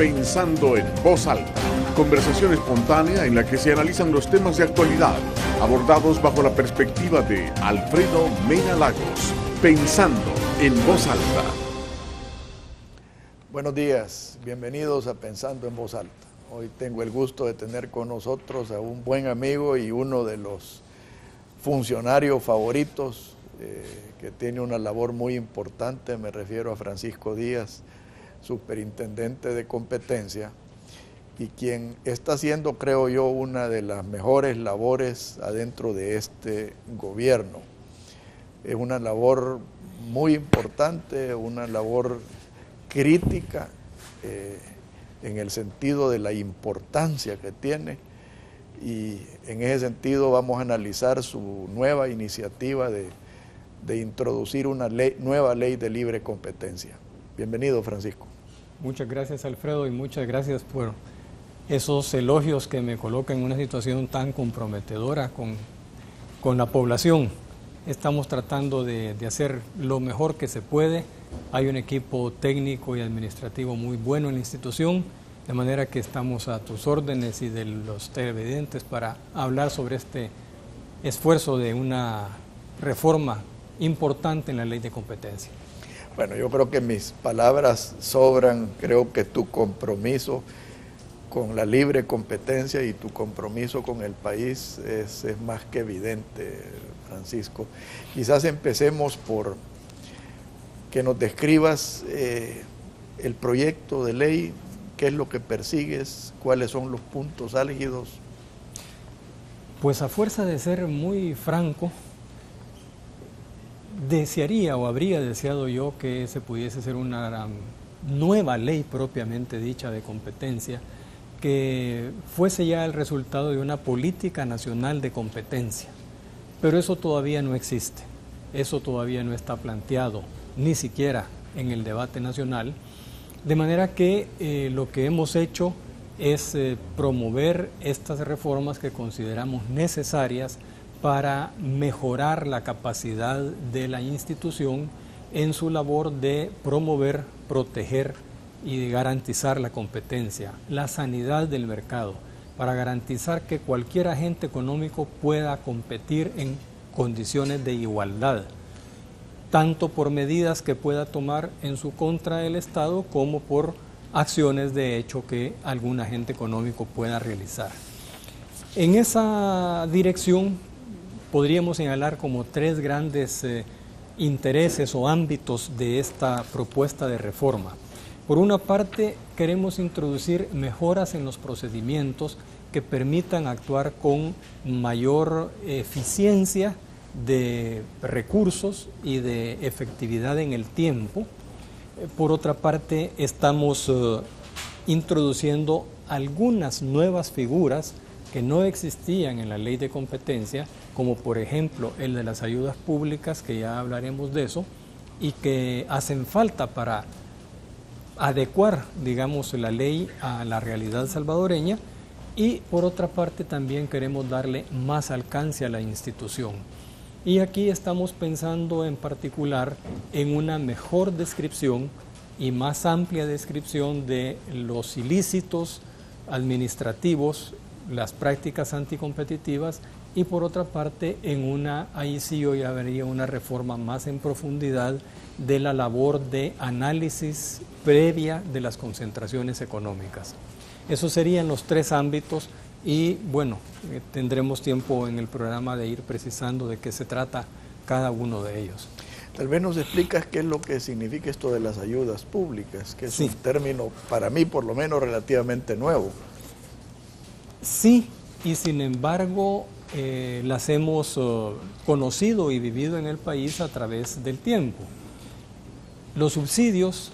Pensando en Voz Alta. Conversación espontánea en la que se analizan los temas de actualidad, abordados bajo la perspectiva de Alfredo Mena Lagos. Pensando en Voz Alta. Buenos días, bienvenidos a Pensando en Voz Alta. Hoy tengo el gusto de tener con nosotros a un buen amigo y uno de los funcionarios favoritos que tiene una labor muy importante. Me refiero a Francisco Díaz, superintendente de competencia, y quien está haciendo, creo yo, una de las mejores labores adentro de este gobierno. Es una labor muy importante, una labor crítica en el sentido de la importancia que tiene, y en ese sentido vamos a analizar su nueva iniciativa de introducir una nueva ley de libre competencia. Bienvenido, Francisco. Muchas gracias, Alfredo, y muchas gracias por esos elogios que me colocan en una situación tan comprometedora con la población. Estamos tratando de hacer lo mejor que se puede. Hay un equipo técnico y administrativo muy bueno en la institución, de manera que estamos a tus órdenes y de los televidentes para hablar sobre este esfuerzo de una reforma importante en la ley de competencia. Bueno, yo creo que mis palabras sobran. Creo que tu compromiso con la libre competencia y tu compromiso con el país es más que evidente, Francisco. Quizás empecemos por que nos describas el proyecto de ley, qué es lo que persigues, cuáles son los puntos álgidos. Pues a fuerza de ser muy franco, desearía o habría deseado yo que se pudiese hacer una nueva ley propiamente dicha de competencia, que fuese ya el resultado de una política nacional de competencia. Pero eso todavía no existe, eso todavía no está planteado, ni siquiera en el debate nacional, de manera que lo que hemos hecho es promover estas reformas que consideramos necesarias para mejorar la capacidad de la institución en su labor de promover, proteger y garantizar la competencia, la sanidad del mercado, para garantizar que cualquier agente económico pueda competir en condiciones de igualdad, tanto por medidas que pueda tomar en su contra el Estado como por acciones de hecho que algún agente económico pueda realizar. En esa dirección podríamos señalar como tres grandes intereses o ámbitos de esta propuesta de reforma. Por una parte, queremos introducir mejoras en los procedimientos que permitan actuar con mayor eficiencia de recursos y de efectividad en el tiempo. Por otra parte, estamos introduciendo algunas nuevas figuras que no existían en la ley de competencia, como por ejemplo el de las ayudas públicas, que ya hablaremos de eso, y que hacen falta para adecuar, digamos, la ley a la realidad salvadoreña. Y por otra parte también queremos darle más alcance a la institución. Y aquí estamos pensando en particular en una mejor descripción y más amplia descripción de los ilícitos administrativos, las prácticas anticompetitivas, y por otra parte ahí sí yo ya vería una reforma más en profundidad de la labor de análisis previa de las concentraciones económicas. Esos serían los tres ámbitos y bueno, tendremos tiempo en el programa de ir precisando de qué se trata cada uno de ellos. Tal vez nos explicas qué es lo que significa esto de las ayudas públicas, que es un término para mí por lo menos relativamente nuevo. Sí, y sin embargo las hemos conocido y vivido en el país a través del tiempo. Los subsidios,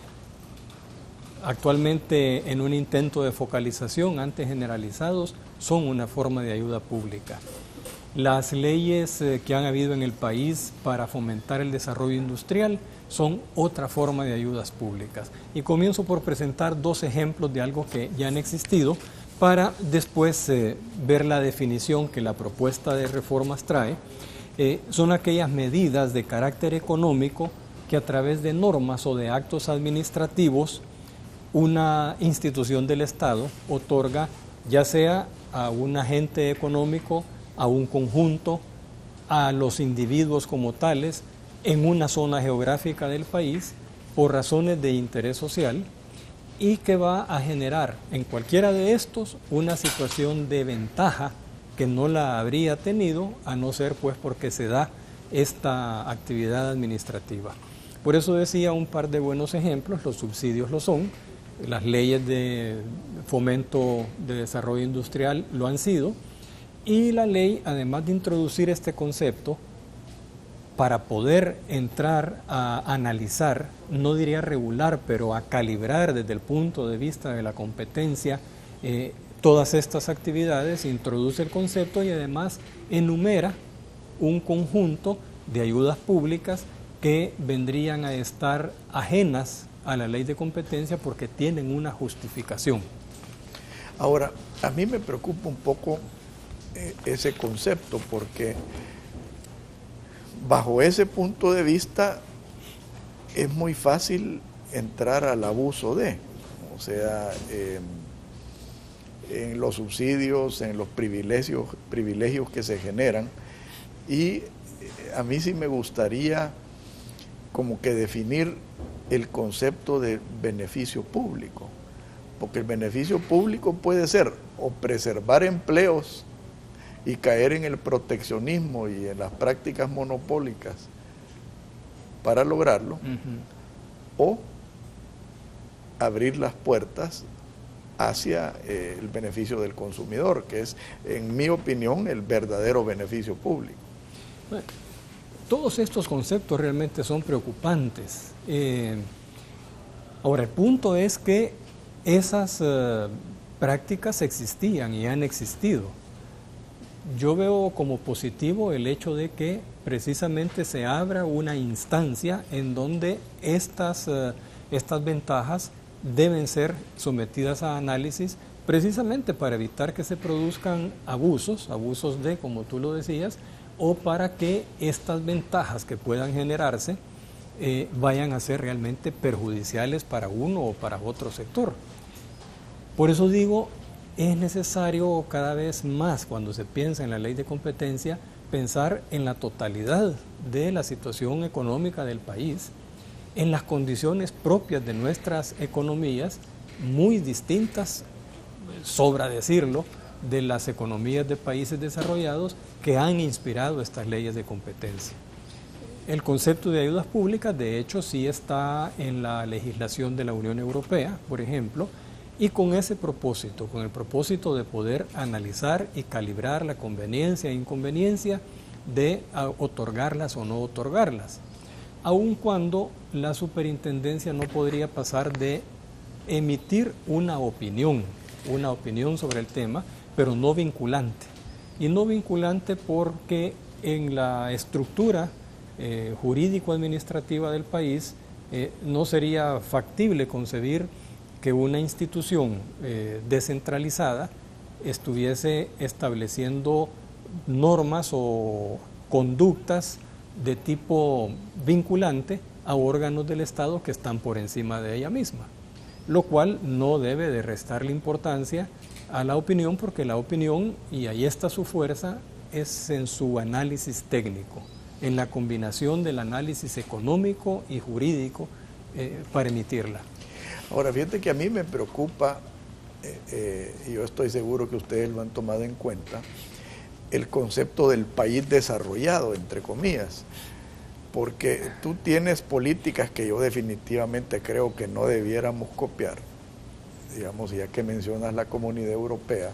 actualmente en un intento de focalización, antes generalizados, son una forma de ayuda pública. Las leyes que han habido en el país para fomentar el desarrollo industrial son otra forma de ayudas públicas. Y comienzo por presentar dos ejemplos de algo que ya han existido, para después ver la definición que la propuesta de reformas trae. Son aquellas medidas de carácter económico que a través de normas o de actos administrativos una institución del Estado otorga ya sea a un agente económico, a un conjunto, a los individuos como tales, en una zona geográfica del país, por razones de interés social, y que va a generar en cualquiera de estos una situación de ventaja que no la habría tenido, a no ser pues porque se da esta actividad administrativa. Por eso decía un par de buenos ejemplos, los subsidios lo son, las leyes de fomento de desarrollo industrial lo han sido, y la ley, además de introducir este concepto, para poder entrar a analizar, no diría regular, pero a calibrar desde el punto de vista de la competencia todas estas actividades, introduce el concepto y además enumera un conjunto de ayudas públicas que vendrían a estar ajenas a la ley de competencia porque tienen una justificación. Ahora, a mí me preocupa un poco ese concepto porque bajo ese punto de vista es muy fácil entrar al abuso de, o sea, en los subsidios, en los privilegios que se generan, y a mí sí me gustaría como que definir el concepto de beneficio público, porque el beneficio público puede ser o preservar empleos y caer en el proteccionismo y en las prácticas monopólicas para lograrlo, o abrir las puertas hacia el beneficio del consumidor, que es, en mi opinión, el verdadero beneficio público. Bueno, todos estos conceptos realmente son preocupantes. Ahora, el punto es que esas prácticas existían y han existido. Yo veo como positivo el hecho de que precisamente se abra una instancia en donde estas ventajas deben ser sometidas a análisis precisamente para evitar que se produzcan abusos de, como tú lo decías, o para que estas ventajas que puedan generarse vayan a ser realmente perjudiciales para uno o para otro sector. Por eso digo, es necesario cada vez más, cuando se piensa en la ley de competencia, pensar en la totalidad de la situación económica del país, en las condiciones propias de nuestras economías, muy distintas, sobra decirlo, de las economías de países desarrollados que han inspirado estas leyes de competencia. El concepto de ayudas públicas, de hecho, sí está en la legislación de la Unión Europea, por ejemplo, y con ese propósito, con el propósito de poder analizar y calibrar la conveniencia e inconveniencia de otorgarlas o no otorgarlas, aun cuando la superintendencia no podría pasar de emitir una opinión sobre el tema, pero no vinculante. Y no vinculante porque en la estructura jurídico-administrativa del país no sería factible concebir que una institución descentralizada estuviese estableciendo normas o conductas de tipo vinculante a órganos del Estado que están por encima de ella misma, lo cual no debe de restarle importancia a la opinión, porque la opinión, y ahí está su fuerza, es en su análisis técnico, en la combinación del análisis económico y jurídico para emitirla. Ahora, fíjate que a mí me preocupa, y yo estoy seguro que ustedes lo han tomado en cuenta, el concepto del país desarrollado, entre comillas, porque tú tienes políticas que yo definitivamente creo que no debiéramos copiar. Digamos, ya que mencionas la Comunidad Europea,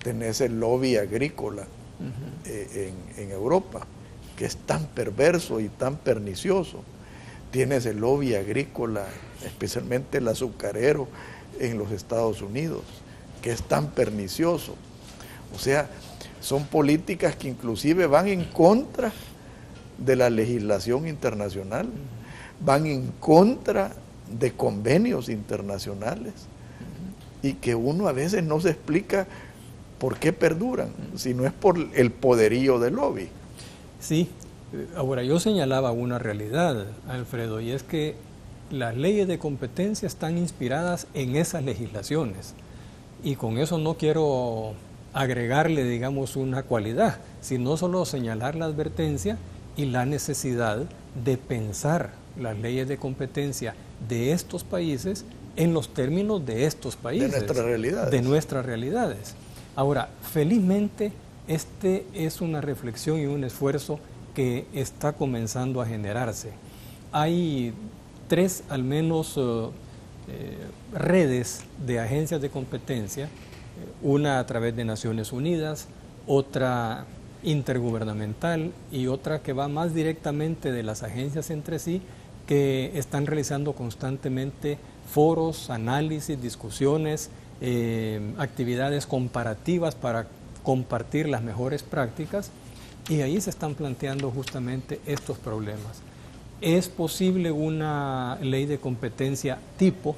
tenés el lobby agrícola en Europa, que es tan perverso y tan pernicioso. Tienes el lobby agrícola, especialmente el azucarero en los Estados Unidos, que es tan pernicioso. O sea, son políticas que inclusive van en contra de la legislación internacional, van en contra de convenios internacionales, y que uno a veces no se explica por qué perduran, si no es por el poderío del lobby. Sí, ahora yo señalaba una realidad, Alfredo, y es que las leyes de competencia están inspiradas en esas legislaciones. Y con eso no quiero agregarle, digamos, una cualidad, sino solo señalar la advertencia y la necesidad de pensar las leyes de competencia de estos países en los términos de estos países. De nuestras realidades. De nuestras realidades. Ahora, felizmente, este es una reflexión y un esfuerzo que está comenzando a generarse. Hay 3 al menos redes de agencias de competencia, una a través de Naciones Unidas, otra intergubernamental y otra que va más directamente de las agencias entre sí, que están realizando constantemente foros, análisis, discusiones, actividades comparativas para compartir las mejores prácticas, y ahí se están planteando justamente estos problemas. ¿Es posible una ley de competencia tipo?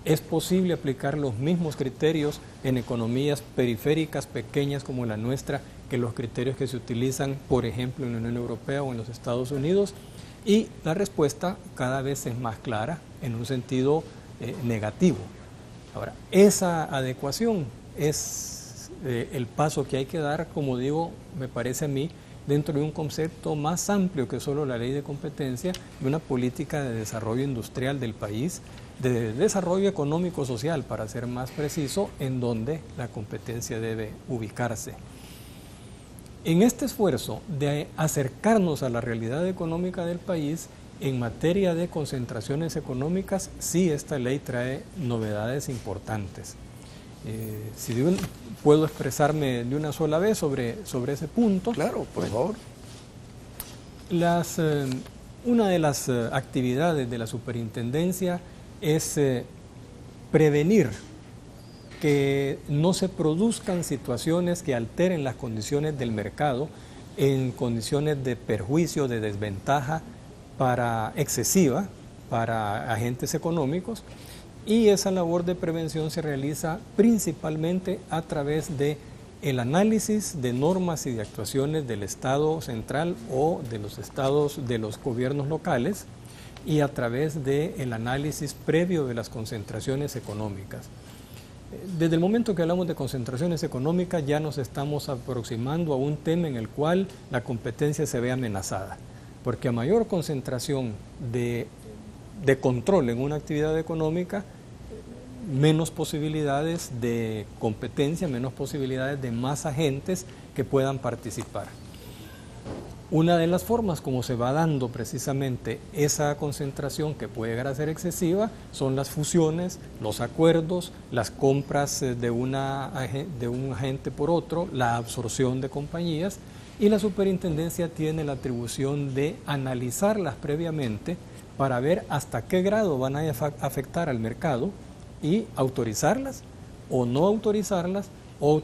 ¿Es posible aplicar los mismos criterios en economías periféricas pequeñas como la nuestra que los criterios que se utilizan, por ejemplo, en la Unión Europea o en los Estados Unidos? Y la respuesta cada vez es más clara en un sentido negativo. Ahora, esa adecuación es el paso que hay que dar, como digo, me parece a mí, dentro de un concepto más amplio que solo la ley de competencia, de una política de desarrollo industrial del país, de desarrollo económico-social, para ser más preciso, en donde la competencia debe ubicarse. En este esfuerzo de acercarnos a la realidad económica del país, en materia de concentraciones económicas, sí esta ley trae novedades importantes. Si puedo expresarme de una sola vez sobre ese punto. Claro, por favor. Una de las actividades de la superintendencia es prevenir que no se produzcan situaciones que alteren las condiciones del mercado en condiciones de perjuicio, de desventaja excesiva para agentes económicos, y esa labor de prevención se realiza principalmente a través de el análisis de normas y de actuaciones del Estado central o de los estados, de los gobiernos locales, y a través del análisis previo de las concentraciones económicas. Desde el momento que hablamos de concentraciones económicas ya nos estamos aproximando a un tema en el cual la competencia se ve amenazada, porque a mayor concentración de control en una actividad económica, menos posibilidades de competencia, menos posibilidades de más agentes que puedan participar. Una de las formas como se va dando precisamente esa concentración, que puede llegar a ser excesiva, son las fusiones, los acuerdos, las compras de un agente por otro, la absorción de compañías, y la superintendencia tiene la atribución de analizarlas previamente para ver hasta qué grado van a afectar al mercado y autorizarlas o no autorizarlas, o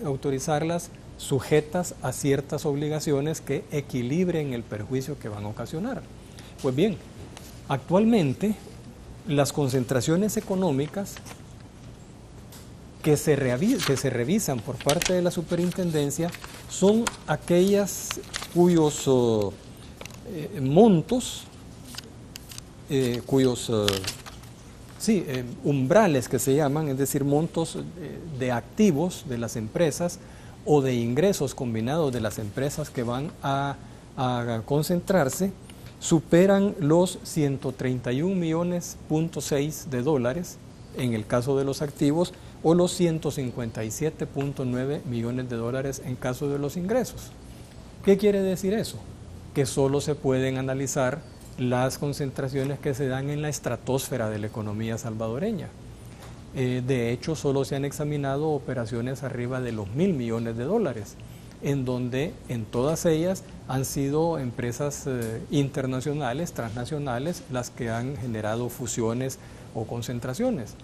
autorizarlas sujetas a ciertas obligaciones que equilibren el perjuicio que van a ocasionar. Pues bien, actualmente las concentraciones económicas que se revisan por parte de la superintendencia son aquellas cuyos montos, umbrales que se llaman, es decir, montos de activos de las empresas o de ingresos combinados de las empresas que van a concentrarse, superan los 131,6 millones de dólares en el caso de los activos, o los 157,9 millones de dólares en caso de los ingresos. ¿Qué quiere decir eso? Que solo se pueden analizar las concentraciones que se dan en la estratosfera de la economía salvadoreña. De hecho, solo se han examinado operaciones arriba de los 1,000 millones de dólares, en donde en todas ellas han sido empresas internacionales, transnacionales, las que han generado fusiones o concentraciones.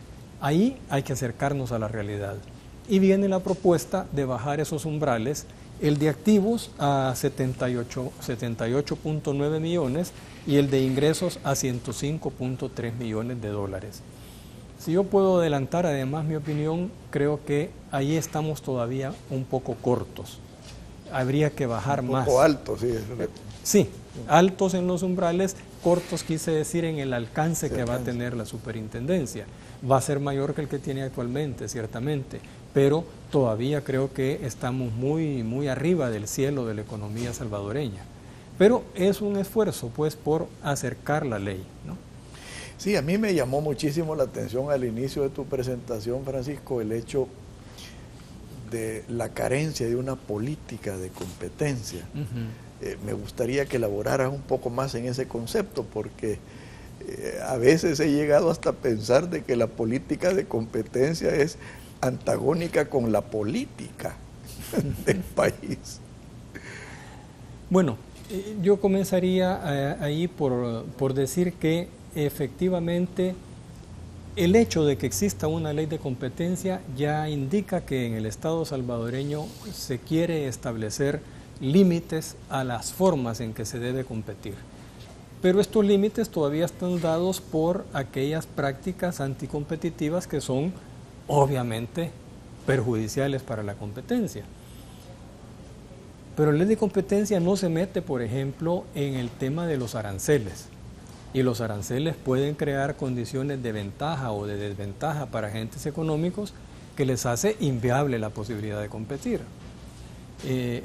Ahí hay que acercarnos a la realidad. Y viene la propuesta de bajar esos umbrales, el de activos a 78,9 millones y el de ingresos a 105,3 millones de dólares. Si yo puedo adelantar además mi opinión, creo que ahí estamos todavía un poco cortos. Habría que bajar más. Un poco alto, sí. Sí, Altos en los umbrales, cortos quise decir en el alcance que va a tener la superintendencia. Va a ser mayor que el que tiene actualmente, ciertamente, pero todavía creo que estamos muy, muy arriba del cielo de la economía salvadoreña. Pero es un esfuerzo, pues, por acercar la ley, ¿no? Sí, a mí me llamó muchísimo la atención al inicio de tu presentación, Francisco, el hecho de la carencia de una política de competencia. Me gustaría que elaboraras un poco más en ese concepto, porque a veces he llegado hasta pensar de que la política de competencia es antagónica con la política del país. Bueno, yo comenzaría ahí por decir que efectivamente el hecho de que exista una ley de competencia ya indica que en el Estado salvadoreño se quiere establecer límites a las formas en que se debe competir. Pero estos límites todavía están dados por aquellas prácticas anticompetitivas que son obviamente perjudiciales para la competencia. Pero la ley de competencia no se mete, por ejemplo, en el tema de los aranceles. Y los aranceles pueden crear condiciones de ventaja o de desventaja para agentes económicos que les hace inviable la posibilidad de competir.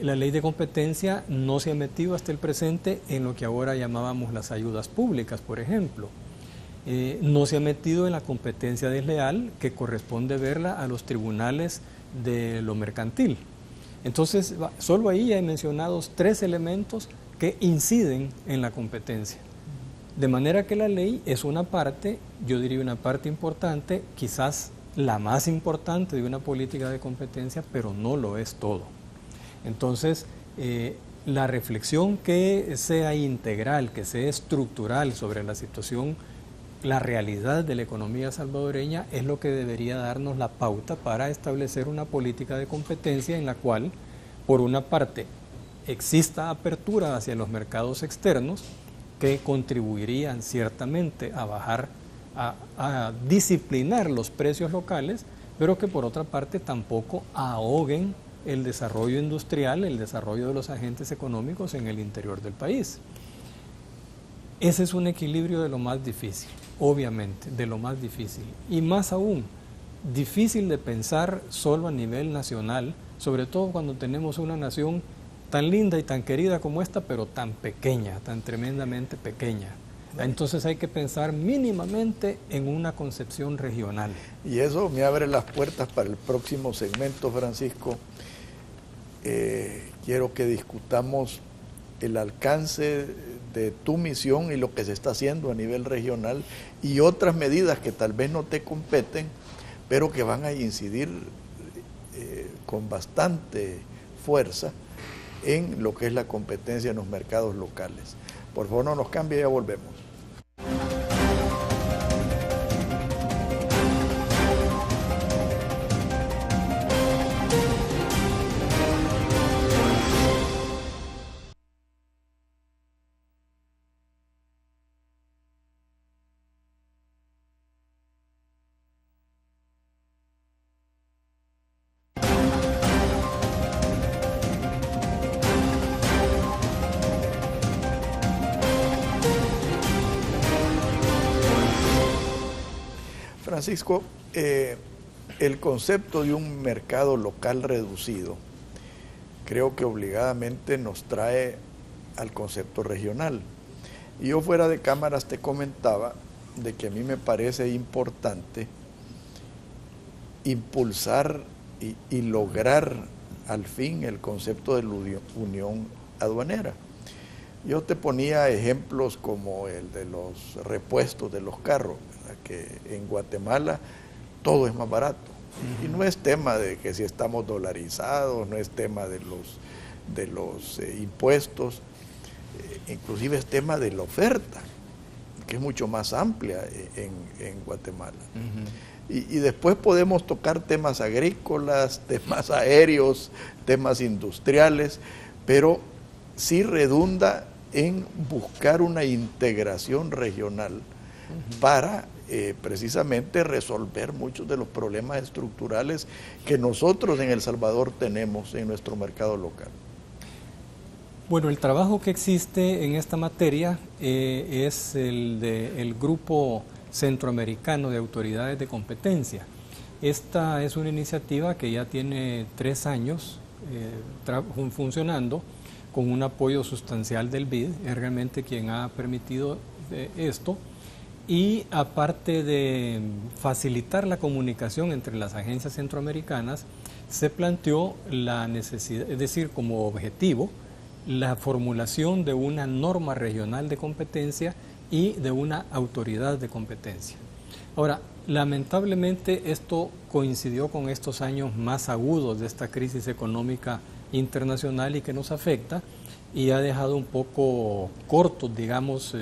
La ley de competencia no se ha metido hasta el presente en lo que ahora llamábamos las ayudas públicas, por ejemplo. No se ha metido en la competencia desleal, que corresponde verla a los tribunales de lo mercantil. Entonces, solo ahí hay mencionados 3 elementos que inciden en la competencia. De manera que la ley es una parte, yo diría una parte importante, quizás la más importante de una política de competencia, pero no lo es todo. Entonces, la reflexión que sea integral, que sea estructural sobre la situación, la realidad de la economía salvadoreña es lo que debería darnos la pauta para establecer una política de competencia en la cual, por una parte, exista apertura hacia los mercados externos, que contribuirían ciertamente a bajar, a disciplinar los precios locales, pero que por otra parte tampoco ahoguen el desarrollo industrial, el desarrollo de los agentes económicos en el interior del país. Ese es un equilibrio de lo más difícil, obviamente, de lo más difícil. Y más aún, difícil de pensar solo a nivel nacional, sobre todo cuando tenemos una nación tan linda y tan querida como esta, pero tan pequeña, tan tremendamente pequeña. Entonces hay que pensar mínimamente en una concepción regional. Y eso me abre las puertas para el próximo segmento, Francisco. Quiero que discutamos el alcance de tu misión y lo que se está haciendo a nivel regional y otras medidas que tal vez no te competen, pero que van a incidir con bastante fuerza en lo que es la competencia en los mercados locales. Por favor, no nos cambie, ya volvemos. Francisco, el concepto de un mercado local reducido creo que obligadamente nos trae al concepto regional. Y yo fuera de cámaras te comentaba de que a mí me parece importante impulsar y lograr al fin el concepto de la unión aduanera. Yo te ponía ejemplos como el de los repuestos de los carros, ¿verdad? Que en Guatemala todo es más barato. Y no es tema de que si estamos dolarizados, no es tema de los impuestos, inclusive es tema de la oferta, que es mucho más amplia en Guatemala. Y después podemos tocar temas agrícolas, temas aéreos, temas industriales, pero sí redunda en buscar una integración regional para precisamente resolver muchos de los problemas estructurales que nosotros en El Salvador tenemos en nuestro mercado local. Bueno, el trabajo que existe en esta materia es el del Grupo Centroamericano de Autoridades de Competencia. Esta es una iniciativa que ya tiene 3 años funcionando con un apoyo sustancial del BID, es realmente quien ha permitido esto. Y aparte de facilitar la comunicación entre las agencias centroamericanas, se planteó la necesidad, es decir, como objetivo, la formulación de una norma regional de competencia y de una autoridad de competencia. Ahora, lamentablemente esto coincidió con estos años más agudos de esta crisis económica internacional y que nos afecta, y ha dejado un poco corto, digamos,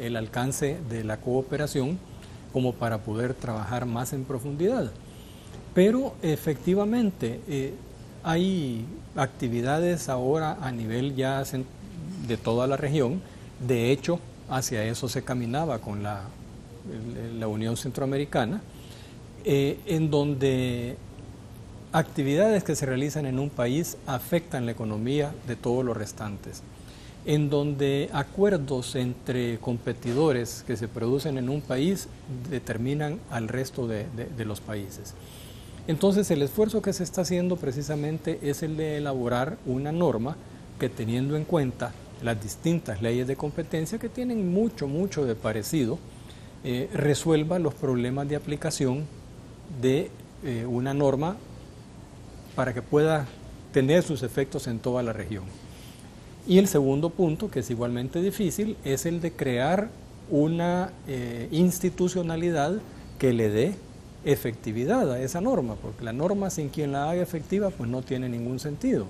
el alcance de la cooperación como para poder trabajar más en profundidad. Pero efectivamente hay actividades ahora a nivel ya de toda la región. De hecho, hacia eso se caminaba con la Unión Centroamericana, en donde actividades que se realizan en un país afectan la economía de todos los restantes, en donde acuerdos entre competidores que se producen en un país determinan al resto de los países. Entonces, el esfuerzo que se está haciendo precisamente es el de elaborar una norma que, teniendo en cuenta las distintas leyes de competencia que tienen mucho de parecido, resuelva los problemas de aplicación de una norma para que pueda tener sus efectos en toda la región. Y el segundo punto, que es igualmente difícil, es el de crear una institucionalidad que le dé efectividad a esa norma, porque la norma sin quien la haga efectiva pues no tiene ningún sentido.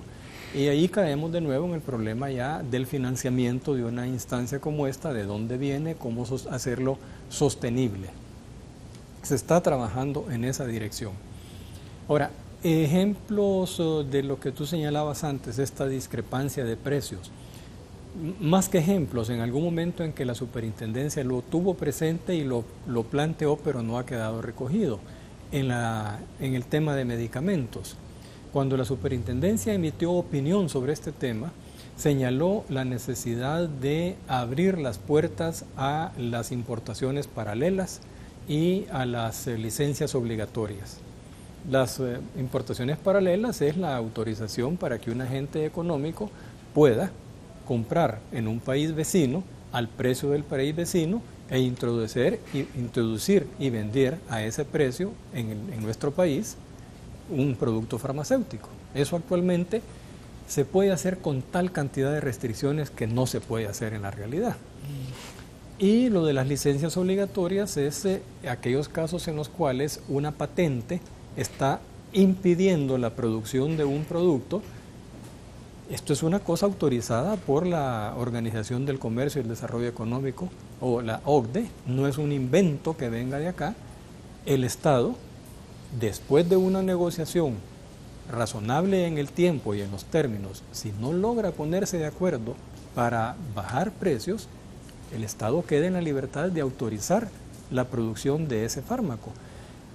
Y ahí caemos de nuevo en el problema ya del financiamiento de una instancia como esta, de dónde viene, cómo hacerlo sostenible. Se está trabajando en esa dirección. Ahora, ejemplos de lo que tú señalabas antes, esta discrepancia de precios. Más que ejemplos, en algún momento en que la superintendencia lo tuvo presente y lo planteó, pero no ha quedado recogido en el tema de medicamentos. Cuando la superintendencia emitió opinión sobre este tema, señaló la necesidad de abrir las puertas a las importaciones paralelas y a las licencias obligatorias. Las importaciones paralelas es la autorización para que un agente económico pueda comprar en un país vecino al precio del país vecino e introducir y vender a ese precio en nuestro país un producto farmacéutico. Eso actualmente se puede hacer con tal cantidad de restricciones que no se puede hacer en la realidad. Y lo de las licencias obligatorias es aquellos casos en los cuales una patente está impidiendo la producción de un producto. Esto es una cosa autorizada por la Organización del Comercio y el Desarrollo Económico, o la OCDE, no es un invento que venga de acá. El Estado, después de una negociación razonable en el tiempo y en los términos, si no logra ponerse de acuerdo para bajar precios, el Estado queda en la libertad de autorizar la producción de ese fármaco.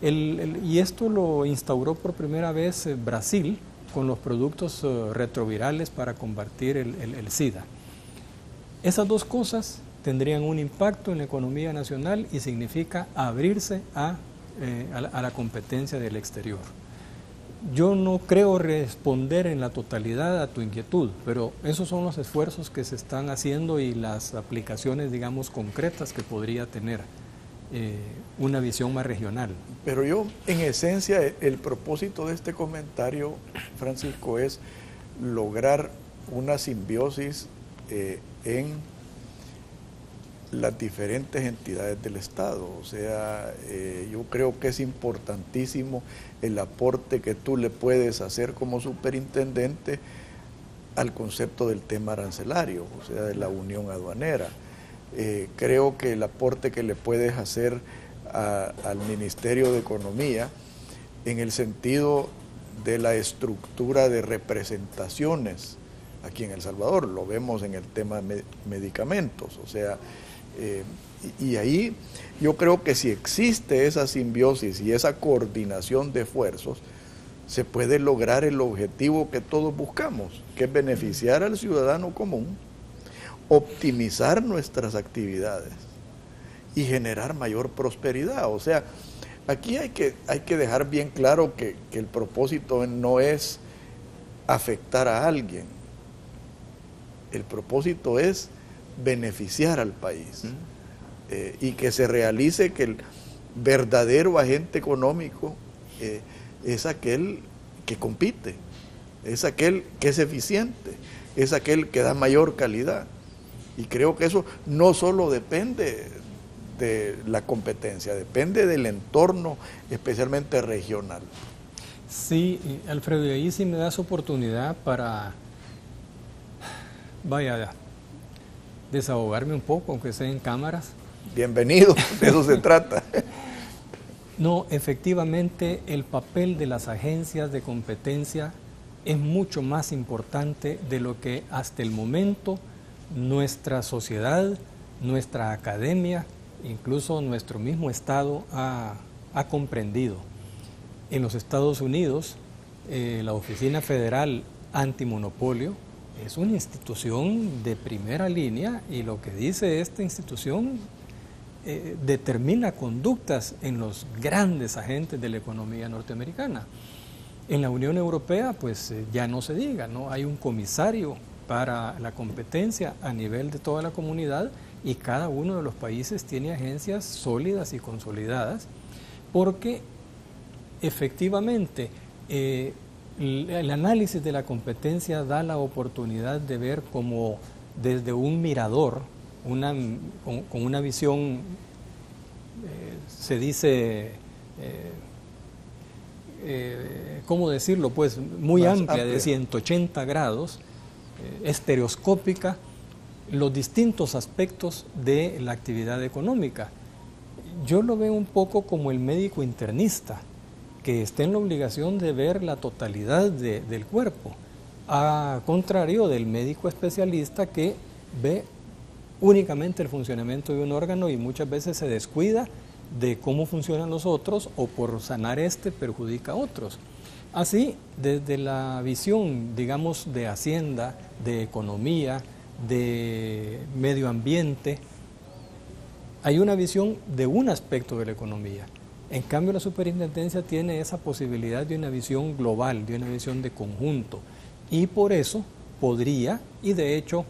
Y esto lo instauró por primera vez Brasil con los productos retrovirales para combatir el SIDA. Esas dos cosas tendrían un impacto en la economía nacional y significa abrirse a la competencia del exterior. Yo no creo responder en la totalidad a tu inquietud, pero esos son los esfuerzos que se están haciendo y las aplicaciones, digamos, concretas que podría tener una visión más regional. Pero yo, en esencia, el propósito de este comentario, Francisco, es lograr una simbiosis en las diferentes entidades del Estado. O sea, yo creo que es importantísimo el aporte que tú le puedes hacer como superintendente al concepto del tema arancelario, o sea, de la unión aduanera. Creo que el aporte que le puedes hacer al Ministerio de Economía en el sentido de la estructura de representaciones aquí en El Salvador, lo vemos en el tema de medicamentos, o sea, y ahí yo creo que si existe esa simbiosis y esa coordinación de esfuerzos, se puede lograr el objetivo que todos buscamos, que es beneficiar al ciudadano común, optimizar nuestras actividades y generar mayor prosperidad. O sea, aquí hay que dejar bien claro que el propósito no es afectar a alguien, el propósito es beneficiar al país y que se realice que el verdadero agente económico es aquel que compite, es aquel que es eficiente, es aquel que da mayor calidad. Y creo que eso no solo depende de la competencia, depende del entorno, especialmente regional. Sí, Alfredo, y ahí sí me das oportunidad para, desahogarme un poco, aunque sea en cámaras. Bienvenido, de eso se trata. No, efectivamente, el papel de las agencias de competencia es mucho más importante de lo que hasta el momento nuestra sociedad, nuestra academia, incluso nuestro mismo Estado ha comprendido. En los Estados Unidos, la Oficina Federal Antimonopolio es una institución de primera línea y lo que dice esta institución determina conductas en los grandes agentes de la economía norteamericana. En la Unión Europea, pues ya no se diga, ¿no? Hay un comisario para la competencia a nivel de toda la comunidad y cada uno de los países tiene agencias sólidas y consolidadas porque efectivamente el análisis de la competencia da la oportunidad de ver como desde un mirador, con una visión, se dice, ¿cómo decirlo? Pues muy amplia, de 180 grados, estereoscópica, los distintos aspectos de la actividad económica. Yo lo veo un poco como el médico internista, que está en la obligación de ver la totalidad del cuerpo, a contrario del médico especialista que ve únicamente el funcionamiento de un órgano y muchas veces se descuida de cómo funcionan los otros o por sanar este perjudica a otros. Así, desde la visión, digamos, de Hacienda, de economía, de medio ambiente, hay una visión de un aspecto de la economía. En cambio, la superintendencia tiene esa posibilidad de una visión global, de una visión de conjunto, y por eso podría, y de hecho,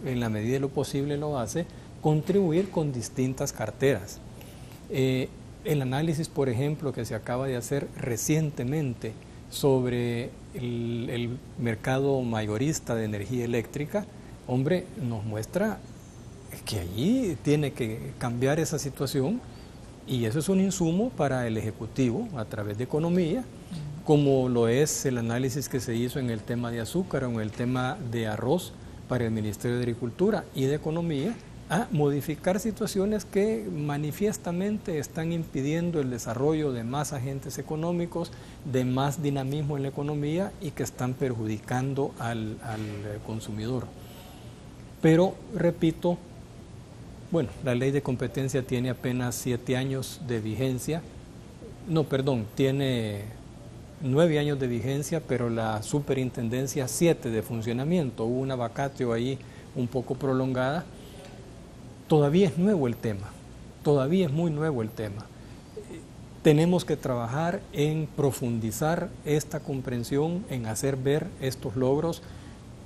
en la medida de lo posible lo hace, contribuir con distintas carteras. El análisis, por ejemplo, que se acaba de hacer recientemente sobre el mercado mayorista de energía eléctrica, hombre, nos muestra que allí tiene que cambiar esa situación y eso es un insumo para el Ejecutivo a través de economía, como lo es el análisis que se hizo en el tema de azúcar o en el tema de arroz para el Ministerio de Agricultura y de Economía, a modificar situaciones que manifiestamente están impidiendo el desarrollo de más agentes económicos, de más dinamismo en la economía y que están perjudicando al consumidor. Pero, repito, bueno, la ley de competencia tiene apenas 7 años de vigencia, tiene 9 años de vigencia, pero la superintendencia 7 de funcionamiento, hubo una vacatio ahí un poco prolongada. Todavía es nuevo el tema, todavía es muy nuevo el tema. Tenemos que trabajar en profundizar esta comprensión, en hacer ver estos logros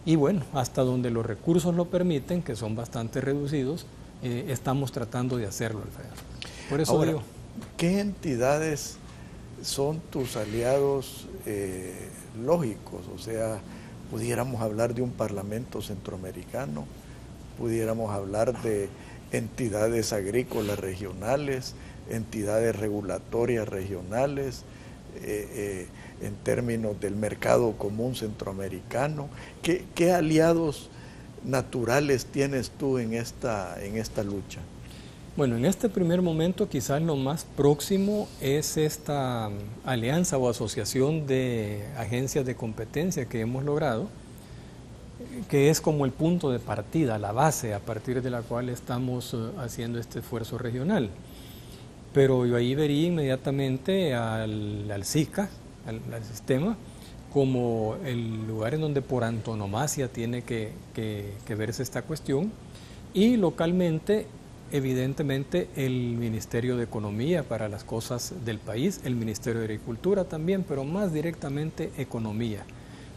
y bueno, hasta donde los recursos lo permiten, que son bastante reducidos, estamos tratando de hacerlo, Alfredo. Por eso ahora, digo, ¿qué entidades son tus aliados lógicos? O sea, pudiéramos hablar de un parlamento centroamericano, pudiéramos hablar de entidades agrícolas regionales, entidades regulatorias regionales, en términos del mercado común centroamericano. ¿Qué aliados naturales tienes tú en esta lucha? Bueno, en este primer momento quizás lo más próximo es esta alianza o asociación de agencias de competencia que hemos logrado, que es como el punto de partida, la base a partir de la cual estamos haciendo este esfuerzo regional. Pero yo ahí vería inmediatamente al SICA, al sistema como el lugar en donde por antonomasia tiene que verse esta cuestión, y localmente, evidentemente, el Ministerio de Economía para las cosas del país, el Ministerio de Agricultura también, pero más directamente Economía.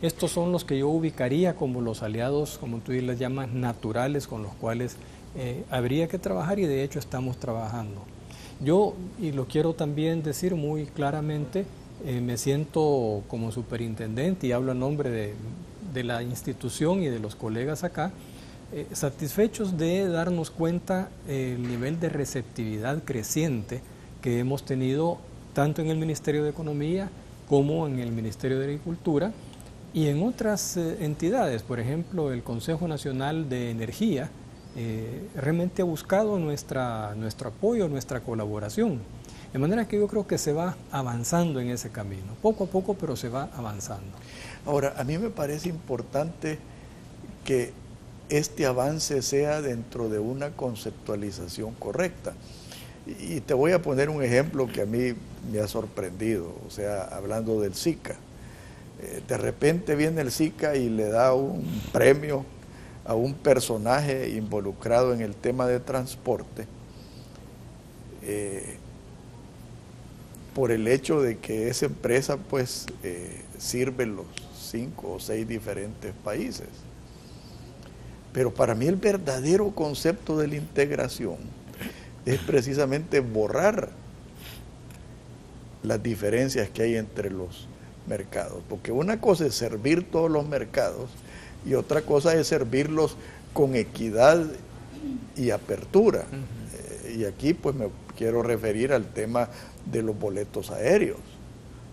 Estos son los que yo ubicaría como los aliados, como tú les llamas, naturales, con los cuales habría que trabajar, y de hecho estamos trabajando. Yo, y lo quiero también decir muy claramente, me siento como superintendente, y hablo a nombre de la institución y de los colegas acá, satisfechos de darnos cuenta el nivel de receptividad creciente que hemos tenido tanto en el Ministerio de Economía como en el Ministerio de Agricultura y en otras entidades. Por ejemplo, el Consejo Nacional de Energía realmente ha buscado nuestro apoyo, nuestra colaboración. De manera que yo creo que se va avanzando en ese camino, poco a poco, pero se va avanzando. Ahora, a mí me parece importante que este avance sea dentro de una conceptualización correcta. Y te voy a poner un ejemplo que a mí me ha sorprendido, o sea, hablando del SICA. De repente viene el SICA y le da un premio a un personaje involucrado en el tema de transporte, por el hecho de que esa empresa pues sirve los 5 o 6 diferentes países. Pero para mí el verdadero concepto de la integración es precisamente borrar las diferencias que hay entre los mercados, porque una cosa es servir todos los mercados y otra cosa es servirlos con equidad y apertura. Y aquí pues me quiero referir al tema de los boletos aéreos.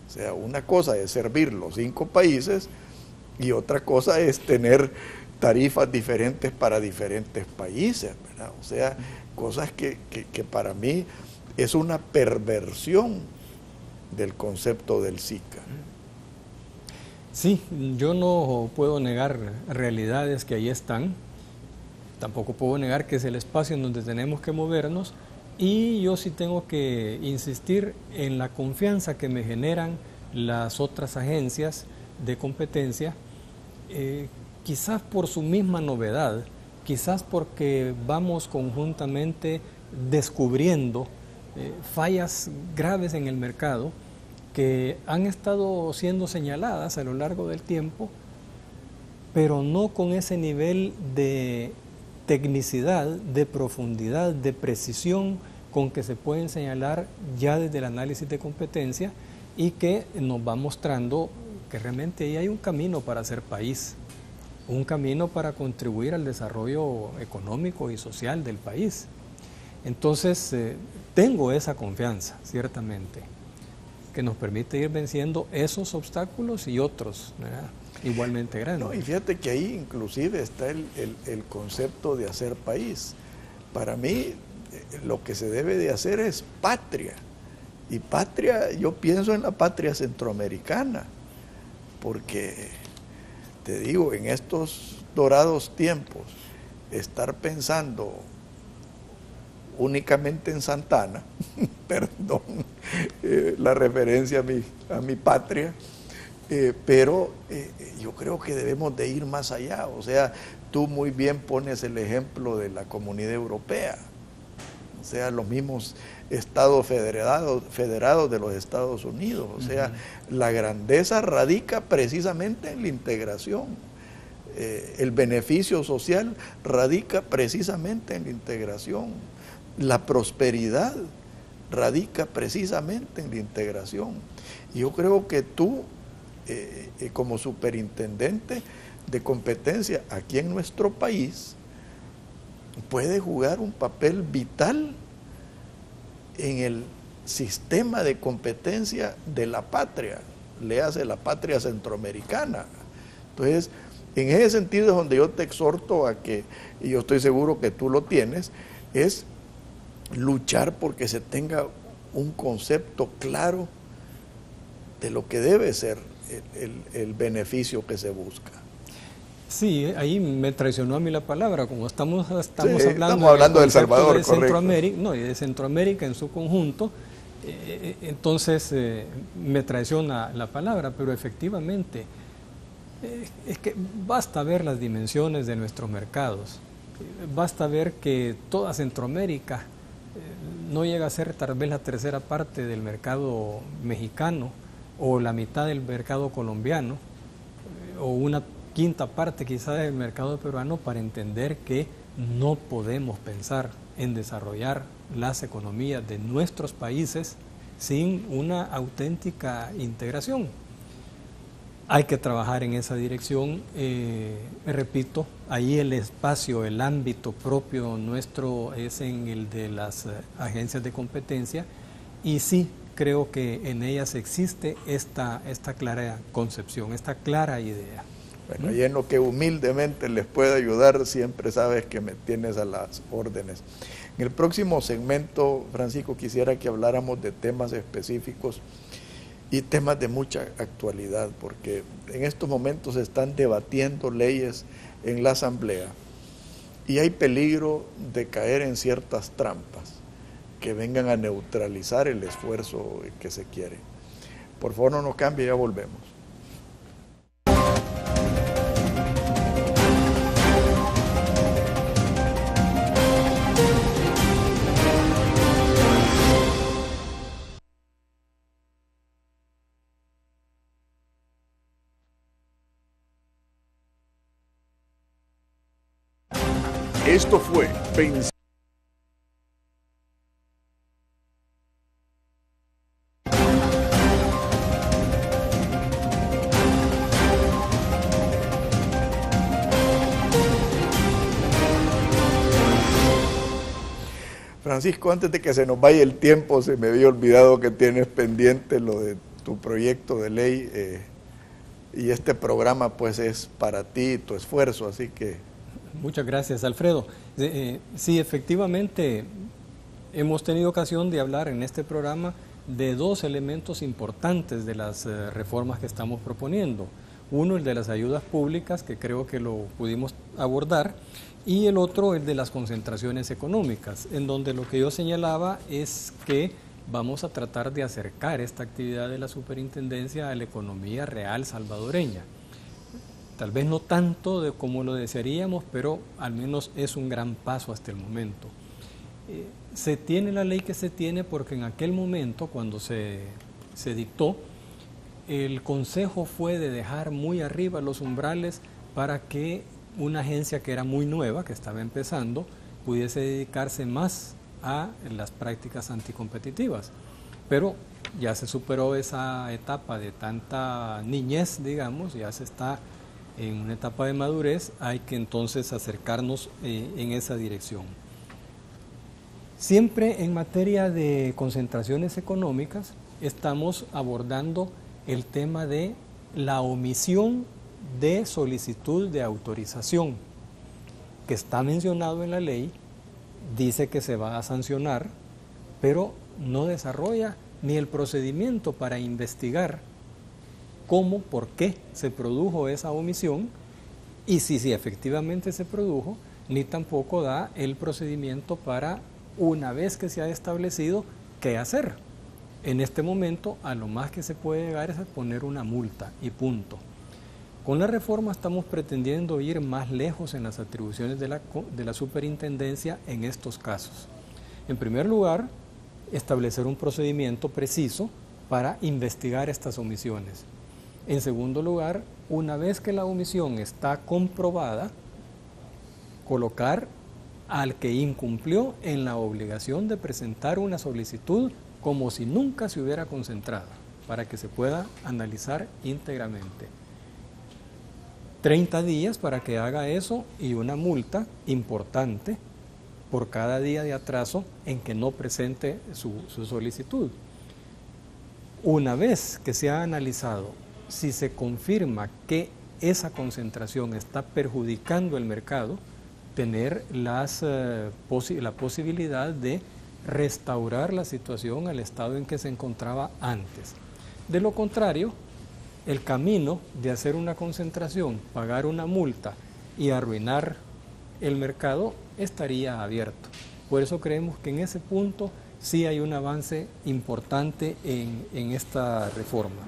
O sea, una cosa es servir los 5 países y otra cosa es tener tarifas diferentes para diferentes países, ¿verdad? O sea, cosas que para mí es una perversión del concepto del SICA. Sí, yo no puedo negar realidades que ahí están, tampoco puedo negar que es el espacio en donde tenemos que movernos, y yo sí tengo que insistir en la confianza que me generan las otras agencias de competencia, quizás por su misma novedad, quizás porque vamos conjuntamente descubriendo fallas graves en el mercado que han estado siendo señaladas a lo largo del tiempo, pero no con ese nivel de tecnicidad, de profundidad, de precisión con que se pueden señalar ya desde el análisis de competencia, y que nos va mostrando que realmente ahí hay un camino para hacer país, un camino para contribuir al desarrollo económico y social del país. Entonces, tengo esa confianza, ciertamente, que nos permite ir venciendo esos obstáculos y otros, ¿verdad?, igualmente grandes. No, y fíjate que ahí inclusive está el concepto de hacer país. Para mí, lo que se debe de hacer es patria. Y patria, yo pienso en la patria centroamericana, porque te digo, en estos dorados tiempos, estar pensando únicamente en Santana, perdón, la referencia a mi patria, pero yo creo que debemos de ir más allá. O sea, tú muy bien pones el ejemplo de la Comunidad Europea, o sea, los mismos estados federados de los Estados Unidos. O sea, la grandeza radica precisamente en la integración. El beneficio social radica precisamente en la integración. La prosperidad radica precisamente en la integración. Y yo creo que tú, como superintendente de competencia aquí en nuestro país, puedes jugar un papel vital en el sistema de competencia de la patria, léase la patria centroamericana. Entonces, en ese sentido es donde yo te exhorto a que, y yo estoy seguro que tú lo tienes, es luchar porque se tenga un concepto claro de lo que debe ser el beneficio que se busca. Sí, ahí me traicionó a mí la palabra, como estamos hablando de El Salvador, de Centroamérica, no, y de Centroamérica en su conjunto, Entonces, me traiciona la palabra, pero efectivamente, es que basta ver las dimensiones de nuestros mercados, basta ver que toda Centroamérica no llega a ser tal vez la tercera parte del mercado mexicano o la mitad del mercado colombiano o una quinta parte quizá del mercado peruano para entender que no podemos pensar en desarrollar las economías de nuestros países sin una auténtica integración. Hay que trabajar en esa dirección, repito, ahí el espacio, el ámbito propio nuestro es en el de las agencias de competencia y sí creo que en ellas existe esta clara concepción, esta clara idea. Bueno, y en lo que humildemente les pueda ayudar, siempre sabes que me tienes a las órdenes. En el próximo segmento, Francisco, quisiera que habláramos de temas específicos y temas de mucha actualidad, porque en estos momentos se están debatiendo leyes en la Asamblea y hay peligro de caer en ciertas trampas que vengan a neutralizar el esfuerzo que se quiere. Por favor, no nos cambie, ya volvemos. Esto fue Pensando. Francisco, antes de que se nos vaya el tiempo, se me había olvidado que tienes pendiente lo de tu proyecto de ley y este programa pues es para ti y tu esfuerzo, así que... Muchas gracias, Alfredo. Sí, efectivamente, hemos tenido ocasión de hablar en este programa de dos elementos importantes de las reformas que estamos proponiendo. Uno, el de las ayudas públicas, que creo que lo pudimos abordar, y el otro, el de las concentraciones económicas, en donde lo que yo señalaba es que vamos a tratar de acercar esta actividad de la superintendencia a la economía real salvadoreña. Tal vez no tanto como lo desearíamos, pero al menos es un gran paso hasta el momento. Se tiene la ley que se tiene porque en aquel momento, cuando se dictó, el consejo fue de dejar muy arriba los umbrales para que una agencia que era muy nueva, que estaba empezando, pudiese dedicarse más a las prácticas anticompetitivas. Pero ya se superó esa etapa de tanta niñez, digamos, ya se está en una etapa de madurez, hay que entonces acercarnos en esa dirección. Siempre en materia de concentraciones económicas estamos abordando el tema de la omisión de solicitud de autorización, que está mencionado en la ley, dice que se va a sancionar, pero no desarrolla ni el procedimiento para investigar cómo, por qué se produjo esa omisión y si efectivamente se produjo, ni tampoco da el procedimiento para, una vez que se ha establecido, qué hacer. En este momento, a lo más que se puede llegar es a poner una multa y punto. Con la reforma estamos pretendiendo ir más lejos en las atribuciones de la superintendencia en estos casos. En primer lugar, establecer un procedimiento preciso para investigar estas omisiones. En segundo lugar, una vez que la omisión está comprobada, colocar al que incumplió en la obligación de presentar una solicitud como si nunca se hubiera concentrado, para que se pueda analizar íntegramente. 30 días para que haga eso y una multa importante por cada día de atraso en que no presente su solicitud. Una vez que se ha analizado, si se confirma que esa concentración está perjudicando el mercado, tener la posibilidad de restaurar la situación al estado en que se encontraba antes. De lo contrario, el camino de hacer una concentración, pagar una multa y arruinar el mercado estaría abierto. Por eso creemos que en ese punto sí hay un avance importante en esta reforma.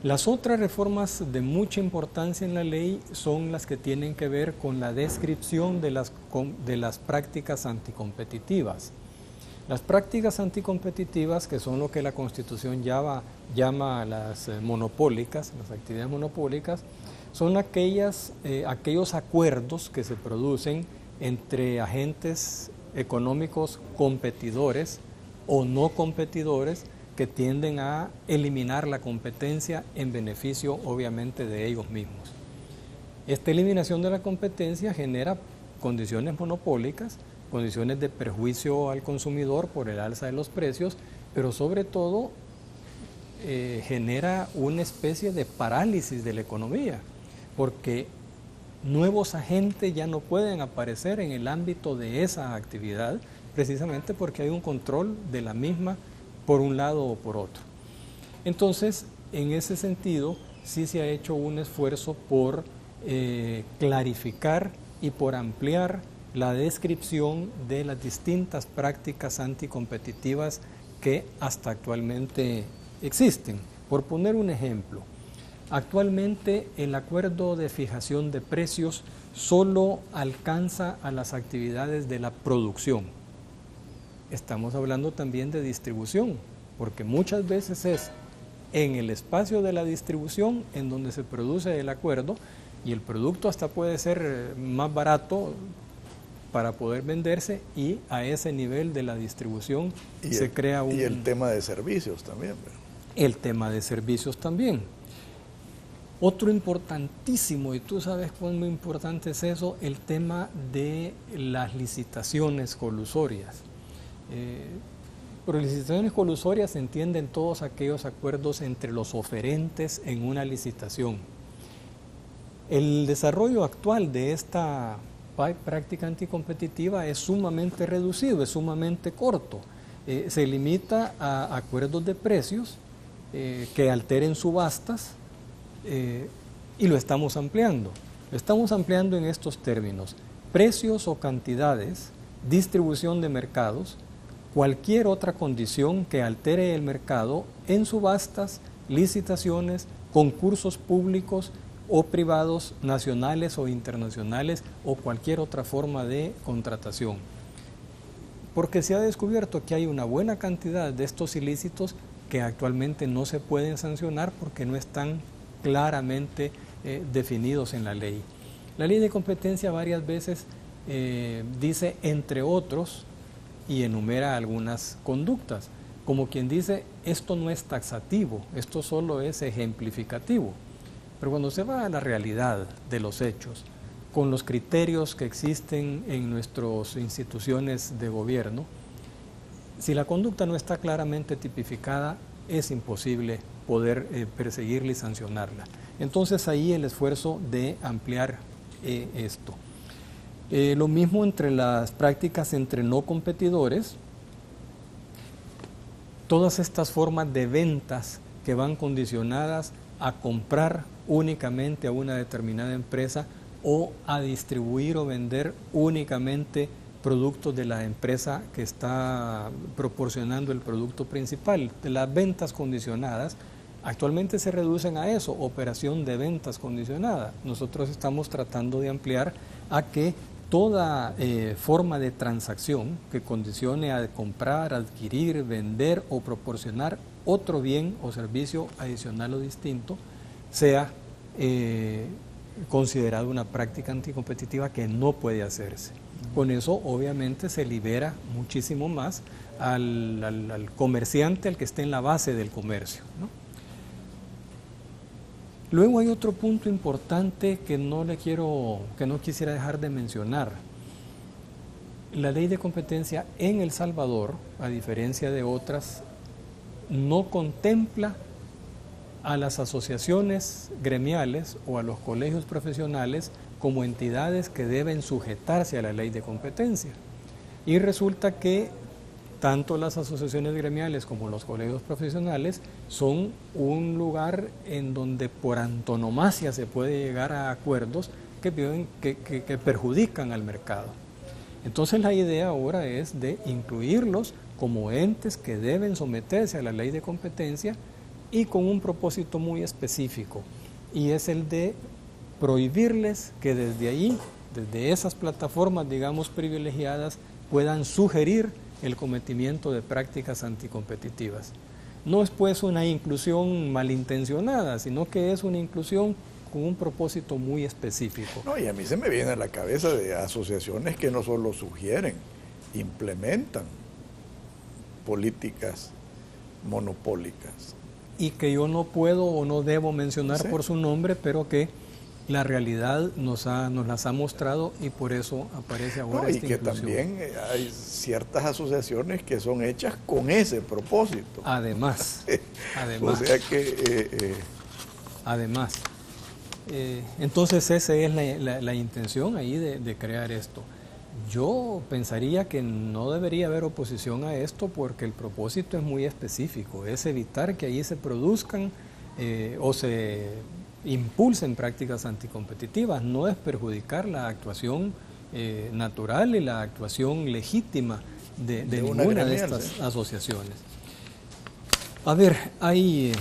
Las otras reformas de mucha importancia en la ley son las que tienen que ver con la descripción de las prácticas anticompetitivas. Las prácticas anticompetitivas, que son lo que la Constitución llama las monopólicas, las actividades monopólicas, son aquellos acuerdos que se producen entre agentes económicos competidores o no competidores que tienden a eliminar la competencia en beneficio, obviamente, de ellos mismos. Esta eliminación de la competencia genera condiciones monopólicas, condiciones de perjuicio al consumidor por el alza de los precios, pero sobre todo genera una especie de parálisis de la economía, porque nuevos agentes ya no pueden aparecer en el ámbito de esa actividad, precisamente porque hay un control de la misma por un lado o por otro. Entonces, en ese sentido, sí se ha hecho un esfuerzo por clarificar y por ampliar la descripción de las distintas prácticas anticompetitivas que hasta actualmente existen. Por poner un ejemplo, actualmente el acuerdo de fijación de precios solo alcanza a las actividades de la producción. Estamos hablando también de distribución, porque muchas veces es en el espacio de la distribución en donde se produce el acuerdo y el producto hasta puede ser más barato para poder venderse, y a ese nivel de la distribución se crea un... Y el tema de servicios también, ¿verdad? El tema de servicios también. Otro importantísimo, y tú sabes cuán muy importante es eso, el tema de las licitaciones colusorias. Por licitaciones colusorias se entienden todos aquellos acuerdos entre los oferentes en una licitación. El desarrollo actual de esta práctica anticompetitiva es sumamente reducido, es sumamente corto. Se limita a acuerdos de precios que alteren subastas, y lo estamos ampliando. Lo estamos ampliando en estos términos: precios o cantidades, distribución de mercados, cualquier otra condición que altere el mercado en subastas, licitaciones, concursos públicos o privados, nacionales o internacionales, o cualquier otra forma de contratación. Porque se ha descubierto que hay una buena cantidad de estos ilícitos que actualmente no se pueden sancionar porque no están claramente definidos en la ley. La ley de competencia varias veces dice entre otros y enumera algunas conductas, como quien dice esto no es taxativo, esto solo es ejemplificativo. Pero cuando se va a la realidad de los hechos, con los criterios que existen en nuestras instituciones de gobierno, si la conducta no está claramente tipificada, es imposible poder perseguirla y sancionarla. Entonces ahí el esfuerzo de ampliar esto. Lo mismo entre las prácticas entre no competidores, todas estas formas de ventas que van condicionadas a comprar únicamente a una determinada empresa o a distribuir o vender únicamente productos de la empresa que está proporcionando el producto principal. Las ventas condicionadas actualmente se reducen a eso, operación de ventas condicionada. Nosotros estamos tratando de ampliar a que toda forma de transacción que condicione a comprar, adquirir, vender o proporcionar otro bien o servicio adicional o distinto sea considerado una práctica anticompetitiva que no puede hacerse. Con eso obviamente se libera muchísimo más al comerciante, al que esté en la base del comercio, ¿no? Luego hay otro punto importante que no quisiera dejar de mencionar. La ley de competencia en El Salvador, a diferencia de otras, no contempla a las asociaciones gremiales o a los colegios profesionales como entidades que deben sujetarse a la ley de competencia. Y resulta que tanto las asociaciones gremiales como los colegios profesionales son un lugar en donde por antonomasia se puede llegar a acuerdos que perjudican al mercado. Entonces la idea ahora es de incluirlos como entes que deben someterse a la ley de competencia y con un propósito muy específico, y es el de prohibirles que desde ahí, desde esas plataformas, digamos, privilegiadas, puedan sugerir el cometimiento de prácticas anticompetitivas. No es pues una inclusión malintencionada, sino que es una inclusión con un propósito muy específico. No, y a mí se me viene a la cabeza de asociaciones que no solo sugieren, implementan políticas monopólicas. Y que yo no puedo o no debo mencionar por su nombre, pero que la realidad nos las ha mostrado y por eso aparece ahora esta y que inclusión. También hay ciertas asociaciones que son hechas con ese propósito. Además. O sea que... Además. Entonces esa es la intención ahí de crear esto. Yo pensaría que no debería haber oposición a esto porque el propósito es muy específico, es evitar que ahí se produzcan o se impulsen prácticas anticompetitivas, no es perjudicar la actuación natural y la actuación legítima de ninguna de estas asociaciones. A ver, ¿hay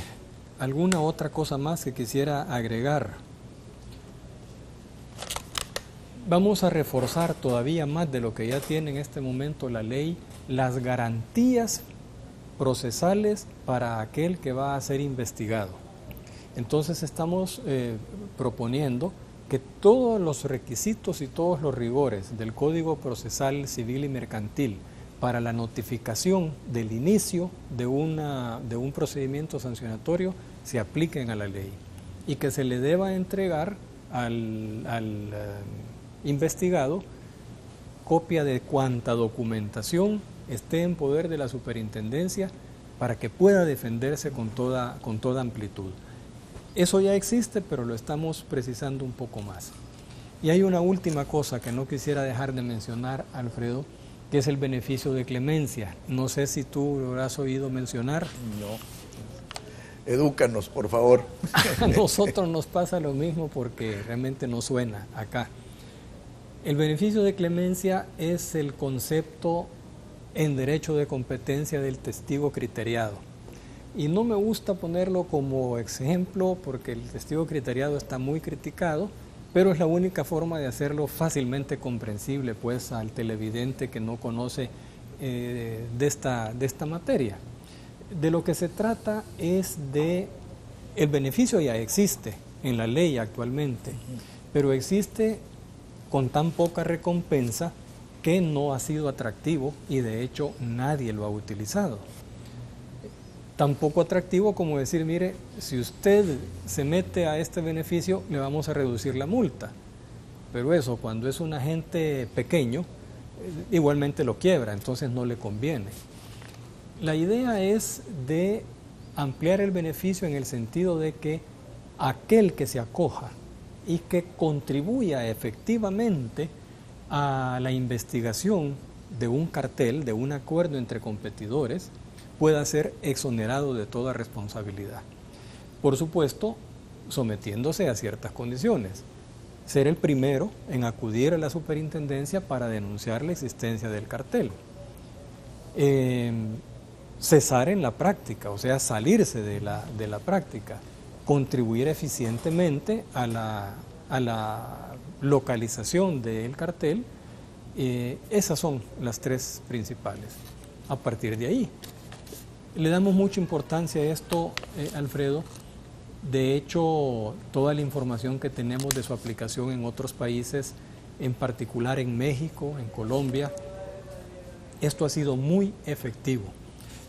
alguna otra cosa más que quisiera agregar? Vamos a reforzar todavía más de lo que ya tiene en este momento la ley, las garantías procesales para aquel que va a ser investigado. Entonces estamos proponiendo que todos los requisitos y todos los rigores del Código Procesal Civil y Mercantil para la notificación del inicio de un procedimiento sancionatorio se apliquen a la ley y que se le deba entregar al investigado copia de cuanta documentación esté en poder de la superintendencia para que pueda defenderse con toda amplitud. Eso ya existe, pero lo estamos precisando un poco más. Y hay una última cosa que no quisiera dejar de mencionar, Alfredo, que es el beneficio de clemencia. No sé si tú lo has oído mencionar. No. Edúcanos, por favor. A nosotros nos pasa lo mismo porque realmente no suena acá. El beneficio de clemencia es el concepto en derecho de competencia del testigo criteriado. Y no me gusta ponerlo como ejemplo porque el testigo criteriado está muy criticado, pero es la única forma de hacerlo fácilmente comprensible pues al televidente que no conoce de esta materia. De lo que se trata es de, el beneficio ya existe en la ley actualmente, pero existe con tan poca recompensa que no ha sido atractivo y de hecho nadie lo ha utilizado. Tan poco atractivo como decir, mire, si usted se mete a este beneficio le vamos a reducir la multa, pero eso cuando es un agente pequeño igualmente lo quiebra, entonces no le conviene. La idea es de ampliar el beneficio en el sentido de que aquel que se acoja y que contribuya efectivamente a la investigación de un cartel, de un acuerdo entre competidores, pueda ser exonerado de toda responsabilidad. Por supuesto, sometiéndose a ciertas condiciones. Ser el primero en acudir a la superintendencia para denunciar la existencia del cartel. Cesar en la práctica, o sea, salirse de la práctica. Contribuir eficientemente a la localización del cartel. Esas son las tres principales. A partir de ahí, le damos mucha importancia a esto, Alfredo. De hecho, toda la información que tenemos de su aplicación en otros países, en particular en México, en Colombia, esto ha sido muy efectivo,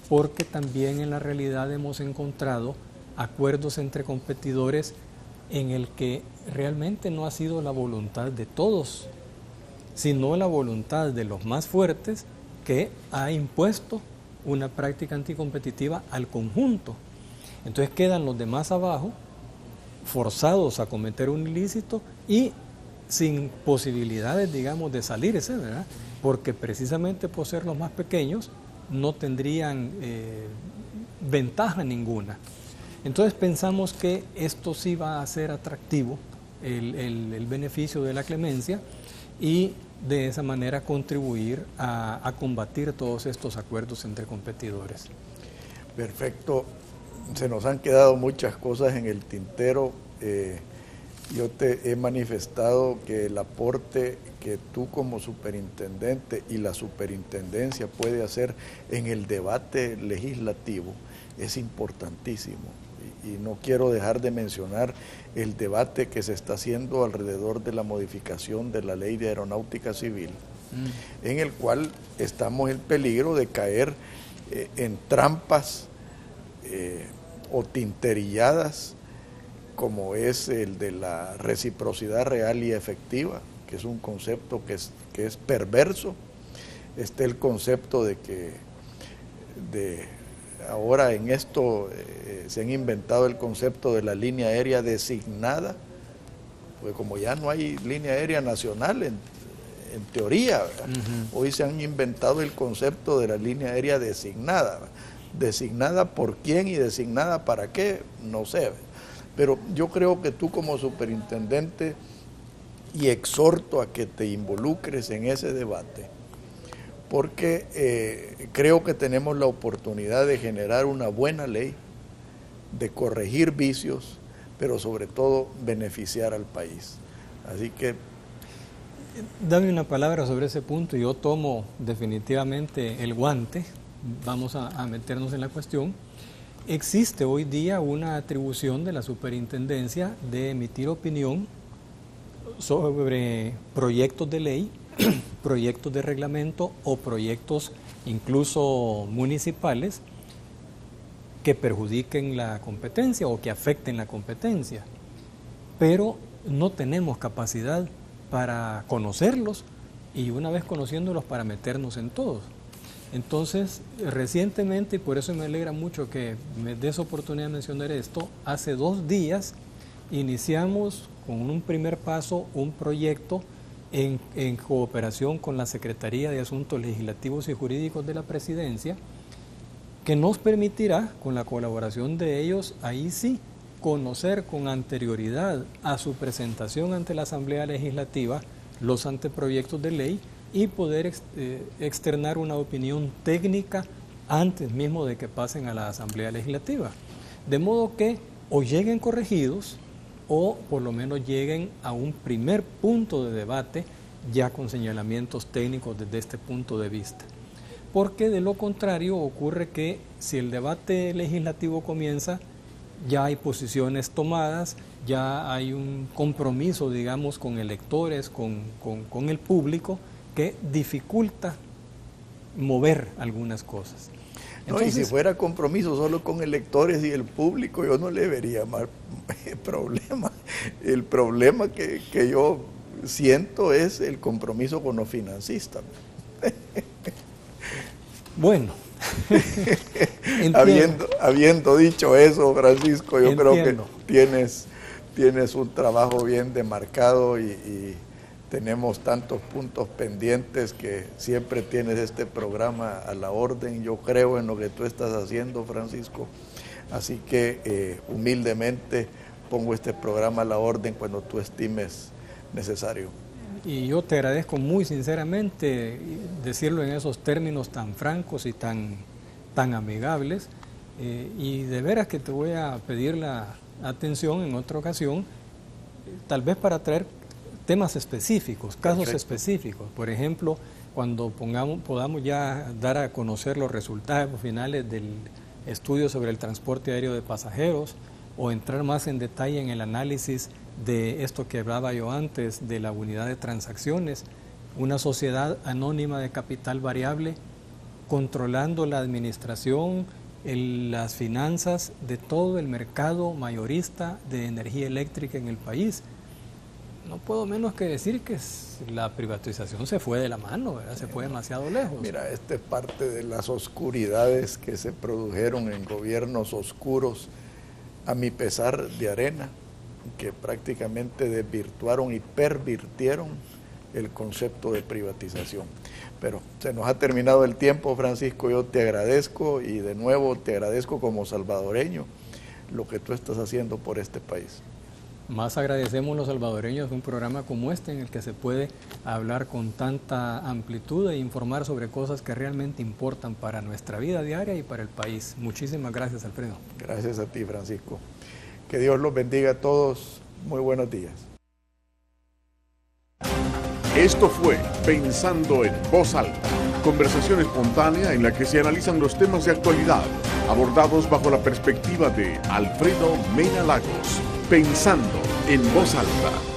porque también en la realidad hemos encontrado acuerdos entre competidores en el que realmente no ha sido la voluntad de todos, sino la voluntad de los más fuertes que ha impuesto una práctica anticompetitiva al conjunto. Entonces quedan los demás abajo, forzados a cometer un ilícito y sin posibilidades, digamos, de salirse, ¿verdad? Porque precisamente por ser los más pequeños no tendrían ventaja ninguna. Entonces pensamos que esto sí va a ser atractivo, el beneficio de la clemencia, y de esa manera contribuir a combatir todos estos acuerdos entre competidores. Perfecto. Se nos han quedado muchas cosas en el tintero. Yo te he manifestado que el aporte que tú como superintendente y la superintendencia puede hacer en el debate legislativo es importantísimo. Y no quiero dejar de mencionar el debate que se está haciendo alrededor de la modificación de la Ley de Aeronáutica Civil, en el cual estamos en peligro de caer en trampas o tinterilladas, como es el de la reciprocidad real y efectiva, que es un concepto que es perverso. Está el concepto de que ahora en esto se han inventado el concepto de la línea aérea designada, pues como ya no hay línea aérea nacional en teoría, hoy se han inventado el concepto de la línea aérea designada. Designada por quién y designada para qué, no sé. Pero yo creo que tú como superintendente, y exhorto a que te involucres en ese debate, porque creo que tenemos la oportunidad de generar una buena ley, de corregir vicios, pero sobre todo beneficiar al país. Así que... Dame una palabra sobre ese punto. Yo tomo definitivamente el guante. Vamos a meternos en la cuestión. Existe hoy día una atribución de la superintendencia de emitir opinión sobre proyectos de ley, proyectos de reglamento o proyectos incluso municipales que perjudiquen la competencia o que afecten la competencia. Pero no tenemos capacidad para conocerlos y una vez conociéndolos para meternos en todos. Entonces, recientemente, y por eso me alegra mucho que me des oportunidad de mencionar esto, hace 2 días iniciamos con un primer paso un proyecto en cooperación con la Secretaría de Asuntos Legislativos y Jurídicos de la Presidencia, que nos permitirá, con la colaboración de ellos, ahí sí, conocer con anterioridad a su presentación ante la Asamblea Legislativa los anteproyectos de ley y poder externar una opinión técnica antes mismo de que pasen a la Asamblea Legislativa. De modo que o lleguen corregidos o por lo menos lleguen a un primer punto de debate ya con señalamientos técnicos desde este punto de vista. Porque de lo contrario ocurre que si el debate legislativo comienza, ya hay posiciones tomadas, ya hay un compromiso, digamos, con electores, con el público, que dificulta mover algunas cosas. Entonces, no, y si fuera compromiso solo con electores y el público, yo no le vería más problema. El problema que yo siento es el compromiso con los financistas. Bueno, habiendo dicho eso, Francisco, yo creo que tienes un trabajo bien demarcado y tenemos tantos puntos pendientes que siempre tienes este programa a la orden. Yo creo en lo que tú estás haciendo, Francisco, así que humildemente pongo este programa a la orden cuando tú estimes necesario. Y yo te agradezco muy sinceramente decirlo en esos términos tan francos y tan amigables, y de veras que te voy a pedir la atención en otra ocasión, tal vez para traer temas específicos, casos Perfecto. Específicos. Por ejemplo, cuando podamos ya dar a conocer los resultados finales del estudio sobre el transporte aéreo de pasajeros, o entrar más en detalle en el análisis de esto que hablaba yo antes, de la unidad de transacciones, una sociedad anónima de capital variable, controlando la administración, las finanzas de todo el mercado mayorista de energía eléctrica en el país. No puedo menos que decir que la privatización se fue de la mano, ¿verdad? Se fue demasiado lejos. Mira, esta es parte de las oscuridades que se produjeron en gobiernos oscuros, a mi pesar, de Arena, que prácticamente desvirtuaron y pervirtieron el concepto de privatización. Pero se nos ha terminado el tiempo, Francisco. Yo te agradezco y de nuevo te agradezco como salvadoreño lo que tú estás haciendo por este país. Más agradecemos los salvadoreños de un programa como este en el que se puede hablar con tanta amplitud e informar sobre cosas que realmente importan para nuestra vida diaria y para el país. Muchísimas gracias, Alfredo. Gracias a ti, Francisco. Que Dios los bendiga a todos. Muy buenos días. Esto fue Pensando en Voz Alta, conversación espontánea en la que se analizan los temas de actualidad, abordados bajo la perspectiva de Alfredo Mena Lagos. Pensando en Voz Alta.